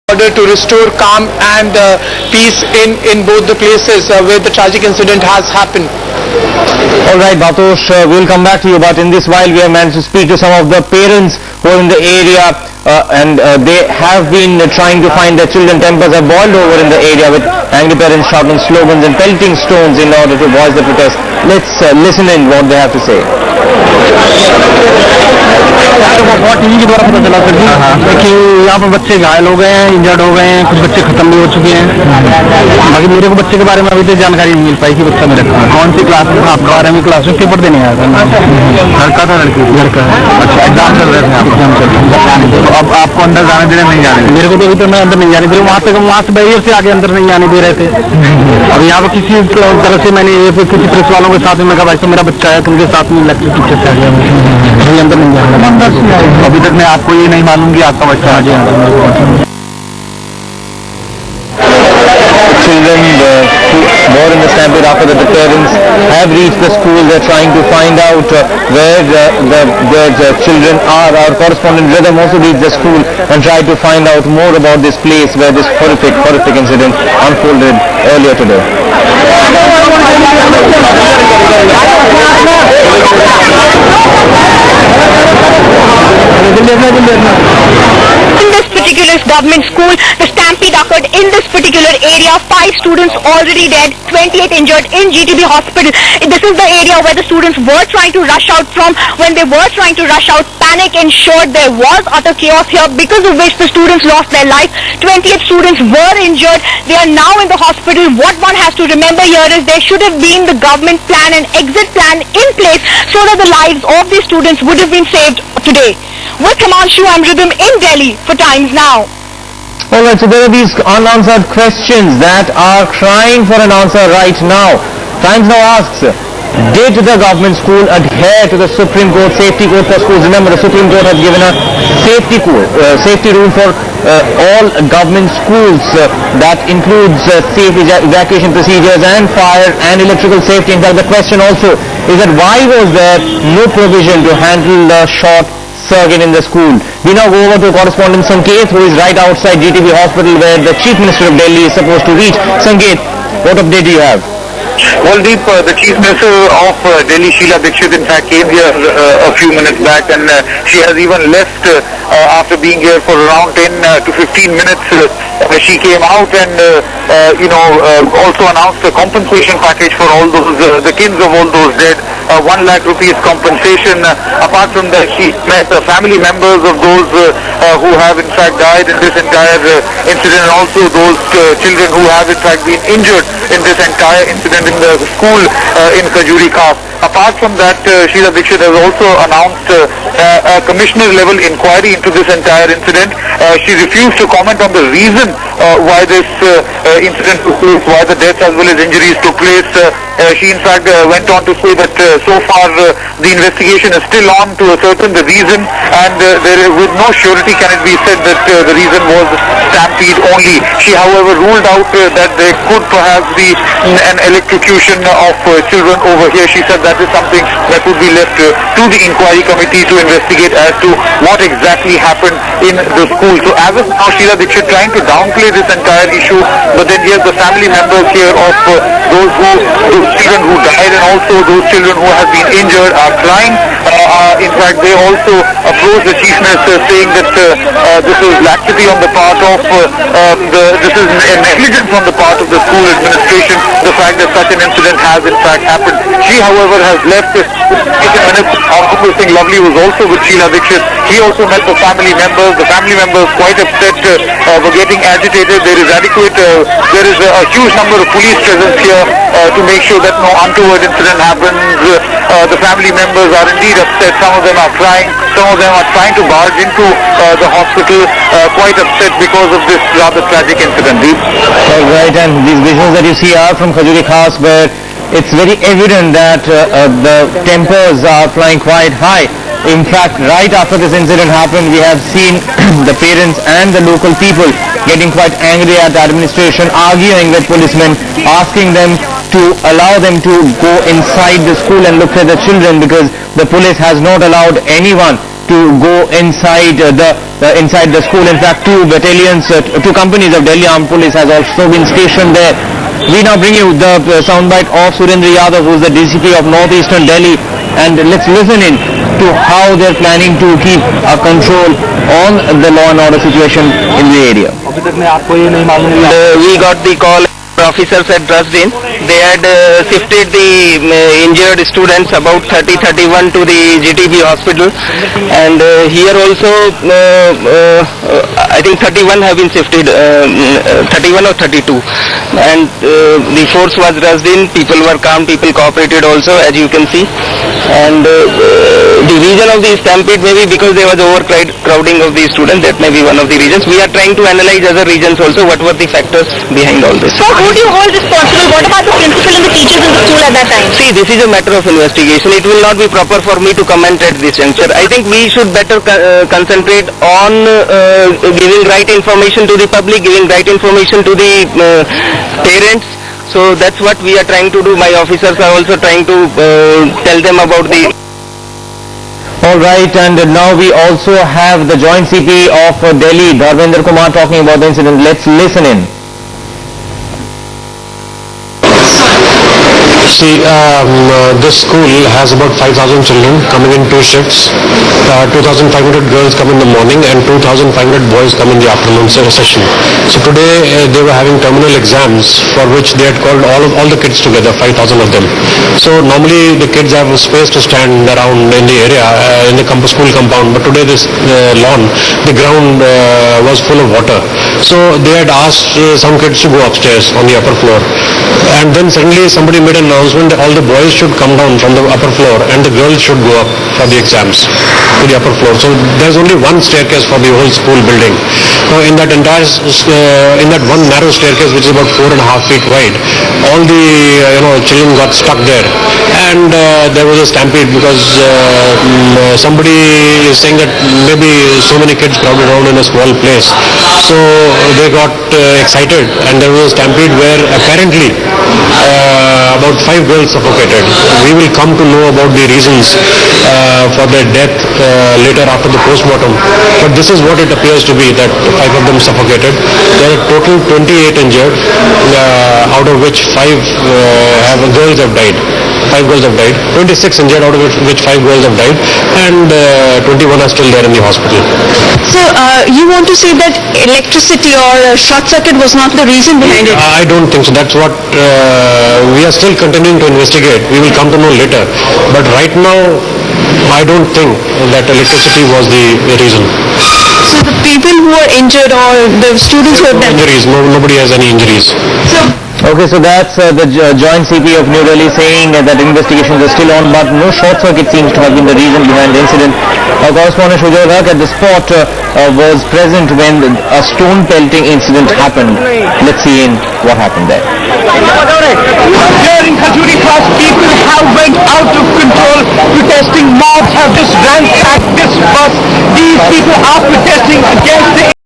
order to restore calm and peace in both the places where the tragic incident has happened. Alright Batosh, we'll come back to you, but in this while we have managed to speak to some of the parents who are in the area and they have been trying to find their children. Tempers have boiled over in the area with angry parents shouting slogans and pelting stones in order to voice the protest. Let's listen in what they have to say. बहुत TV के द्वारा पता चला sir जी कि यहाँ पर बच्चे घायल हो गए हैं, इंजर्ड हो गए हैं, कुछ बच्चे खत्म भी हो चुके हैं। बाकी मेरे को बच्चे के बारे में अभी तक जानकारी नहीं मिल पाई कि बच्चा मेरा कौन सी क्लास में, आप 12वीं क्लास में पेपर देने आया था। लड़का था लड़की? लड़का है। अच्छा, एग्जाम चल रहे थे आप? एग्जाम चल रहे। तो अब आपको अंदर जाने दे रहे नहीं जाने? मेरे को तो अभी तक मैं अंदर नहीं जाने दे रहा, वहाँ से बैरियर से आगे अंदर नहीं जाने दे रहे थे। अब यहाँ पर किसी तरह से मैंने किसी प्रेस वालों के साथ में मैं कहा भाई मेरा बच्चा है, तुमके साथ में इलेक्ट्रिक पीछे से आ गया, अंदर नहीं जाना। अभी तक मैं आपको ये नहीं मालूम कि आपका बच्चा आ जाए। Children who were in the stampede after the parents have reached the school. They're trying to find out where the children are. Our correspondent Rhythm also reached the school and tried to find out more about this place where this horrific incident unfolded earlier today. In this particular government school, the stampede occurred in this particular area. 5 students already dead, 28 injured in GTB hospital. This is the area where the students were trying to rush out from. When they were trying to rush out, panic ensured. There was utter chaos here, because of which the students lost their life. 28 students were injured. They are now in the hospital. What one has to remember here is there should have been the government plan and exit plan in place so that the lives of these students would have been saved today. With Himanshu, I'm Rhythm in Delhi for Times Now. Alright, so there are these unanswered questions that are crying for an answer right now. Times Now asks, did the government school adhere to the Supreme Court safety code for schools? Remember, the Supreme Court has given a safety rule for all government schools that includes safe evacuation procedures and fire and electrical safety. In fact, the question also is that why was there no provision to handle the short circuit in the school? We now go over to correspondent Sanket, who is right outside GTB hospital where the Chief Minister of Delhi is supposed to reach. Sanket, what update do you have? Well, Deep, the Chief Minister of Delhi, Sheila Dikshit, in fact came here a few minutes back, and she has even left after being here for around 10 to 15 minutes. She came out and also announced a compensation package for all those the kids of all those dead. 1 lakh rupees compensation. Apart from that, she met the family members of those who have in fact died in this entire incident, and also those children who have in fact been injured in this entire incident in the school in Khajuri Khas. Apart from that, Sheila Dikshit has also announced a commissioner level inquiry into this entire incident. She refused to comment on the reason why this incident took place, why the deaths as well as injuries took place. She in fact went on to say that so far the investigation is still on to ascertain the reason, and with no surety can it be said that the reason was stampede only. She however ruled out that there could perhaps be an electrocution of children over here. She said that is something that would be left to the inquiry committee to investigate as to what exactly happened in the school. So as of now, Sheila Dikshit trying to downplay this entire issue, but then here's the family members here of those children who died and also those children who have been injured are crying. In fact, they also approached the Chief Minister saying that this is laxity on the part of this is negligence on the part of the school administration, the fact that such an incident has in fact happened. She, however, has left 15 minutes. Honorable Singh Lovely was also with Sheila Dikshit. He also met the family members. The family members quite upset, were getting agitated. There is a huge number of police presence here to make sure that no untoward incident happens. The family members are indeed upset. Some of them are crying. Some of them are trying to barge into the hospital, quite upset because of this rather tragic incident. Alright, and these visuals that you see are from Khajuri Khas, where it's very evident that the tempers are flying quite high. In fact, right after this incident happened, we have seen the parents and the local people getting quite angry at the administration, arguing with policemen, asking them to allow them to go inside the school and look at the children, because the police has not allowed anyone to go inside inside the school. In fact, two companies of Delhi Armed Police has also been stationed there. We now bring you the soundbite of Surendra Yadav, who is the DCP of Northeastern Delhi, and let's listen in to how they're planning to keep a control on the law and order situation in the area. We got the call. Officers had rushed in. They had shifted the injured students, about 31 to the GTB hospital, and here also I think 31 have been shifted, 31 or 32, and the force was rushed in. People were calm, people cooperated also, as you can see, and the reason of the stampede may be because there was overcrowding of the students. That may be one of the reasons. We are trying to analyze other reasons also. What were the factors behind all this? So who do you hold responsible? What about the principal and the teachers in the school at that time? See, this is a matter of investigation. It will not be proper for me to comment at this juncture. I think we should better concentrate on giving right information to the public, giving right information to the parents. So that's what we are trying to do. My officers are also trying to tell them about the... All right, and now we also have the Joint CP of Delhi, Dharmendra Kumar, talking about the incident. Let's listen in. See, this school has about 5,000 children coming in two shifts. 2,500 girls come in the morning and 2,500 boys come in the afternoon session. So today they were having terminal exams for which they had called all the kids together, 5,000 of them. So normally the kids have a space to stand around in the area, in the school compound, but today this lawn, the ground was full of water. So they had asked some kids to go upstairs on the upper floor. And then suddenly somebody made an announcement that all the boys should come down from the upper floor and the girls should go up for the exams to the upper floor. So there's only one staircase for the whole school building. Now in that entire, in that one narrow staircase which is about 4.5 feet wide, all the children got stuck there, and there was a stampede because somebody is saying that maybe so many kids crowded around in a small place. So they got excited and there was a stampede where apparently about 5 girls suffocated. We will come to know about the reasons for their death later after the postmortem. But this is what it appears to be, that 5 of them suffocated. There are total 28 injured, out of which 5 girls have died. 5 girls have died. 26 injured, out of which 5 girls have died, and 21 are still there in the hospital. So you want to say that electricity or short circuit was not the reason behind it? I don't think so. That's what we are still continuing to investigate. We will come to know later. But right now, I don't think that electricity was the reason. So the people who are injured or the students who are dead? Injuries. Nobody has any injuries. Okay, so that's the Joint CP of New Delhi saying that investigations are still on, but no short circuit seems to have been the reason behind the incident. Our correspondent Shujoy Ghak at the spot was present when a stone pelting incident happened. Let's see in what happened there. Here in Khajuri Khas, people have went out of control. Protesting mobs have just ransacked this bus. These people are protesting against the